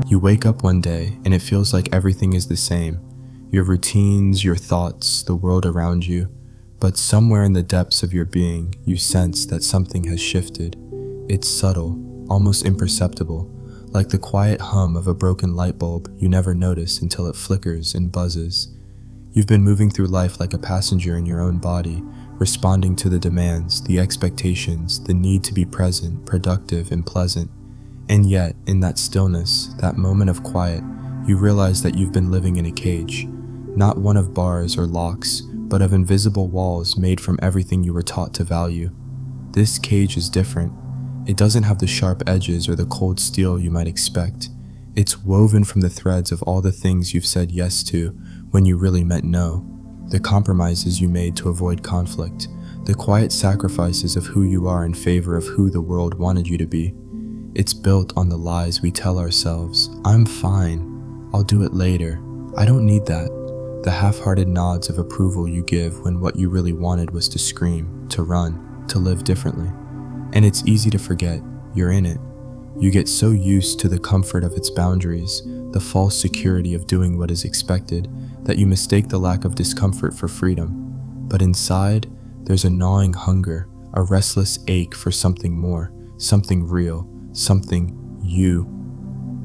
You wake up one day and it feels like everything is the same. Your routines, your thoughts, the world around you. But somewhere in the depths of your being, you sense that something has shifted. It's subtle, almost imperceptible, like the quiet hum of a broken light bulb you never notice until it flickers and buzzes. You've been moving through life like a passenger in your own body, responding to the demands, the expectations, the need to be present, productive, and pleasant. And yet, in that stillness, that moment of quiet, you realize that you've been living in a cage, not one of bars or locks, but of invisible walls made from everything you were taught to value. This cage is different. It doesn't have the sharp edges or the cold steel you might expect. It's woven from the threads of all the things you've said yes to when you really meant no, the compromises you made to avoid conflict, the quiet sacrifices of who you are in favor of who the world wanted you to be. It's built on the lies we tell ourselves. I'm fine. I'll do it later. I don't need that. The half-hearted nods of approval you give when what you really wanted was to scream, to run, to live differently. And it's easy to forget you're in it. You get so used to the comfort of its boundaries, the false security of doing what is expected, that you mistake the lack of discomfort for freedom. But inside, there's a gnawing hunger, a restless ache for something more, something real, something you.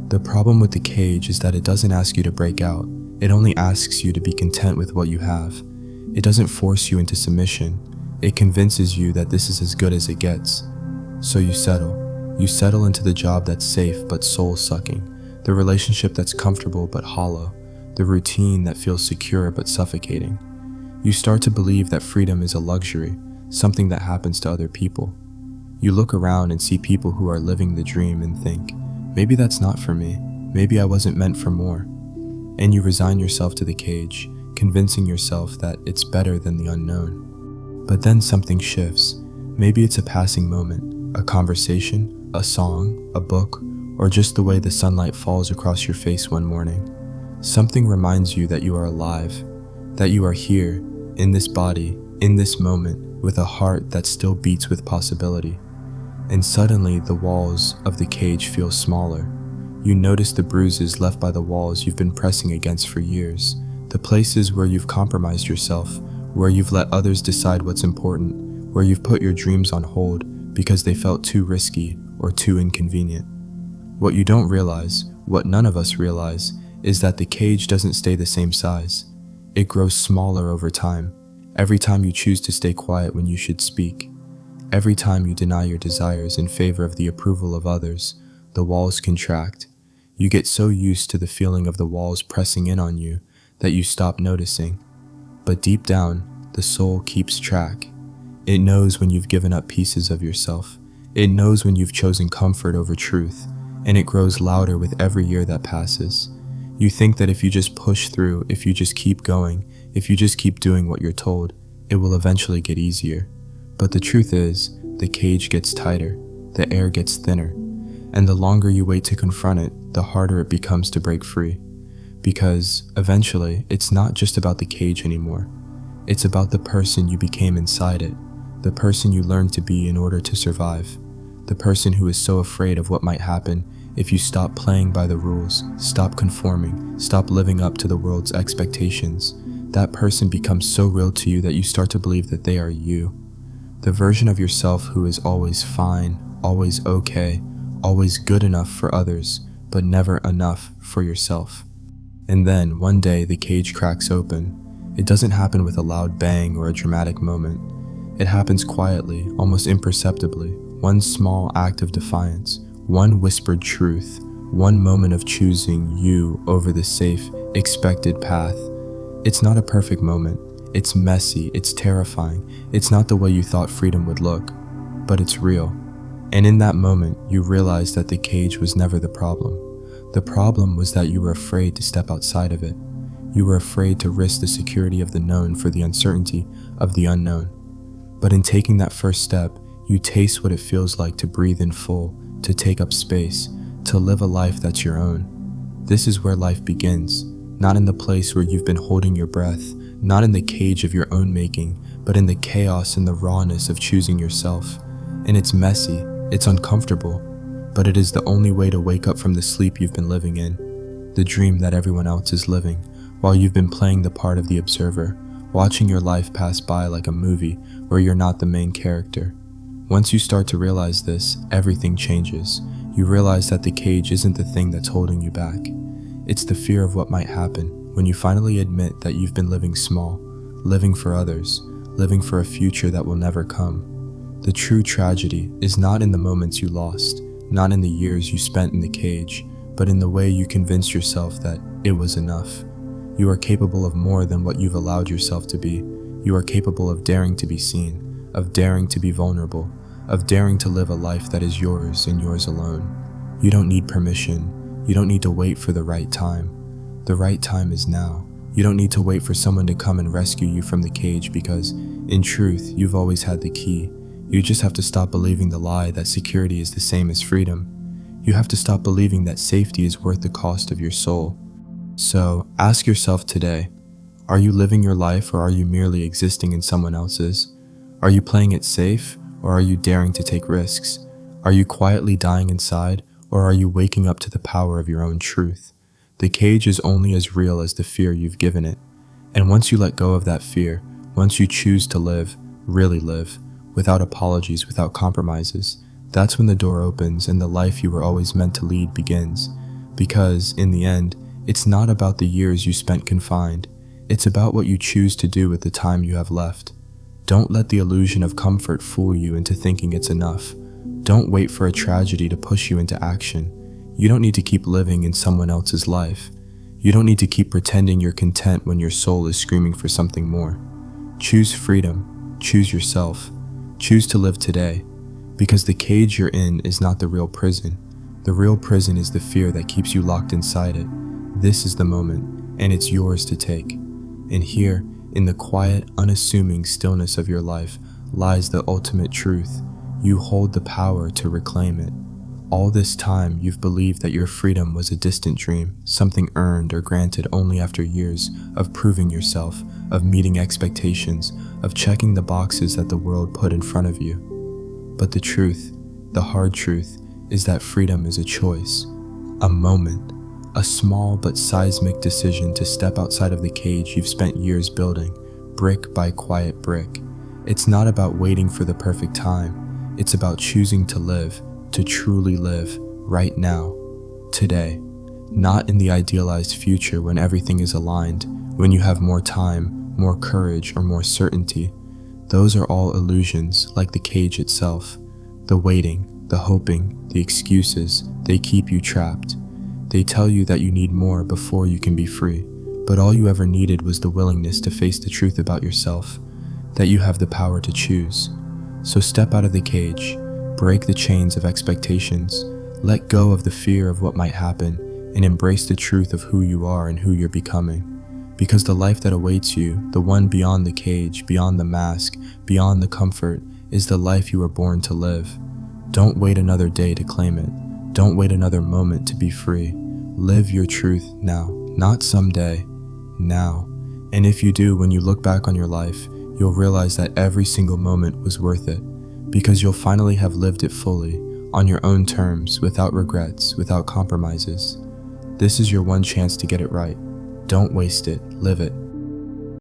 The problem with the cage is that it doesn't ask you to break out. It only asks you to be content with what you have. It doesn't force you into submission. It convinces you that this is as good as it gets. So you settle. You settle into the job that's safe but soul-sucking, the relationship that's comfortable but hollow, the routine that feels secure but suffocating. You start to believe that freedom is a luxury, something that happens to other people. You look around and see people who are living the dream and think, maybe that's not for me, maybe I wasn't meant for more. And you resign yourself to the cage, convincing yourself that it's better than the unknown. But then something shifts. Maybe it's a passing moment, a conversation, a song, a book, or just the way the sunlight falls across your face one morning. Something reminds you that you are alive, that you are here, in this body, in this moment, with a heart that still beats with possibility. And suddenly the walls of the cage feel smaller. You notice the bruises left by the walls you've been pressing against for years, the places where you've compromised yourself, where you've let others decide what's important, where you've put your dreams on hold because they felt too risky or too inconvenient. What you don't realize, what none of us realize, is that the cage doesn't stay the same size. It grows smaller over time, every time you choose to stay quiet when you should speak. Every time you deny your desires in favor of the approval of others, the walls contract. You get so used to the feeling of the walls pressing in on you that you stop noticing. But deep down, the soul keeps track. It knows when you've given up pieces of yourself. It knows when you've chosen comfort over truth, and it grows louder with every year that passes. You think that if you just push through, if you just keep going, if you just keep doing what you're told, it will eventually get easier. But the truth is, the cage gets tighter, the air gets thinner, and the longer you wait to confront it, the harder it becomes to break free. Because, eventually, it's not just about the cage anymore. It's about the person you became inside it, the person you learned to be in order to survive, the person who is so afraid of what might happen if you stop playing by the rules, stop conforming, stop living up to the world's expectations. That person becomes so real to you that you start to believe that they are you. The version of yourself who is always fine, always okay, always good enough for others, but never enough for yourself. And then, one day, the cage cracks open. It doesn't happen with a loud bang or a dramatic moment. It happens quietly, almost imperceptibly. One small act of defiance, one whispered truth, one moment of choosing you over the safe, expected path. It's not a perfect moment. It's messy, it's terrifying. It's not the way you thought freedom would look, but it's real. And in that moment, you realize that the cage was never the problem. The problem was that you were afraid to step outside of it. You were afraid to risk the security of the known for the uncertainty of the unknown. But in taking that first step, you taste what it feels like to breathe in full, to take up space, to live a life that's your own. This is where life begins, not in the place where you've been holding your breath, not in the cage of your own making, but in the chaos and the rawness of choosing yourself. And it's messy, it's uncomfortable, but it is the only way to wake up from the sleep you've been living in, the dream that everyone else is living, while you've been playing the part of the observer, watching your life pass by like a movie where you're not the main character. Once you start to realize this, everything changes. You realize that the cage isn't the thing that's holding you back. It's the fear of what might happen when you finally admit that you've been living small, living for others, living for a future that will never come. The true tragedy is not in the moments you lost, not in the years you spent in the cage, but in the way you convinced yourself that it was enough. You are capable of more than what you've allowed yourself to be. You are capable of daring to be seen, of daring to be vulnerable, of daring to live a life that is yours and yours alone. You don't need permission. You don't need to wait for the right time. The right time is now. You don't need to wait for someone to come and rescue you from the cage because, in truth, you've always had the key. You just have to stop believing the lie that security is the same as freedom. You have to stop believing that safety is worth the cost of your soul. So, ask yourself today, are you living your life or are you merely existing in someone else's? Are you playing it safe or are you daring to take risks? Are you quietly dying inside or are you waking up to the power of your own truth? The cage is only as real as the fear you've given it. And once you let go of that fear, once you choose to live, really live, without apologies, without compromises, that's when the door opens and the life you were always meant to lead begins. Because, in the end, it's not about the years you spent confined. It's about what you choose to do with the time you have left. Don't let the illusion of comfort fool you into thinking it's enough. Don't wait for a tragedy to push you into action. You don't need to keep living in someone else's life. You don't need to keep pretending you're content when your soul is screaming for something more. Choose freedom. Choose yourself. Choose to live today. Because the cage you're in is not the real prison. The real prison is the fear that keeps you locked inside it. This is the moment, and it's yours to take. And here, in the quiet, unassuming stillness of your life, lies the ultimate truth. You hold the power to reclaim it. All this time, you've believed that your freedom was a distant dream, something earned or granted only after years of proving yourself, of meeting expectations, of checking the boxes that the world put in front of you. But the truth, the hard truth, is that freedom is a choice, a moment, a small but seismic decision to step outside of the cage you've spent years building, brick by quiet brick. It's not about waiting for the perfect time. It's about choosing to live, to truly live, right now, today. Not in the idealized future when everything is aligned, when you have more time, more courage, or more certainty. Those are all illusions, like the cage itself. The waiting, the hoping, the excuses, they keep you trapped. They tell you that you need more before you can be free, but all you ever needed was the willingness to face the truth about yourself, that you have the power to choose. So step out of the cage, break the chains of expectations, let go of the fear of what might happen, and embrace the truth of who you are and who you're becoming. Because the life that awaits you, the one beyond the cage, beyond the mask, beyond the comfort, is the life you were born to live. Don't wait another day to claim it. Don't wait another moment to be free. Live your truth now, not someday, now. And if you do, when you look back on your life, you'll realize that every single moment was worth it, because you'll finally have lived it fully, on your own terms, without regrets, without compromises. This is your one chance to get it right. Don't waste it, live it.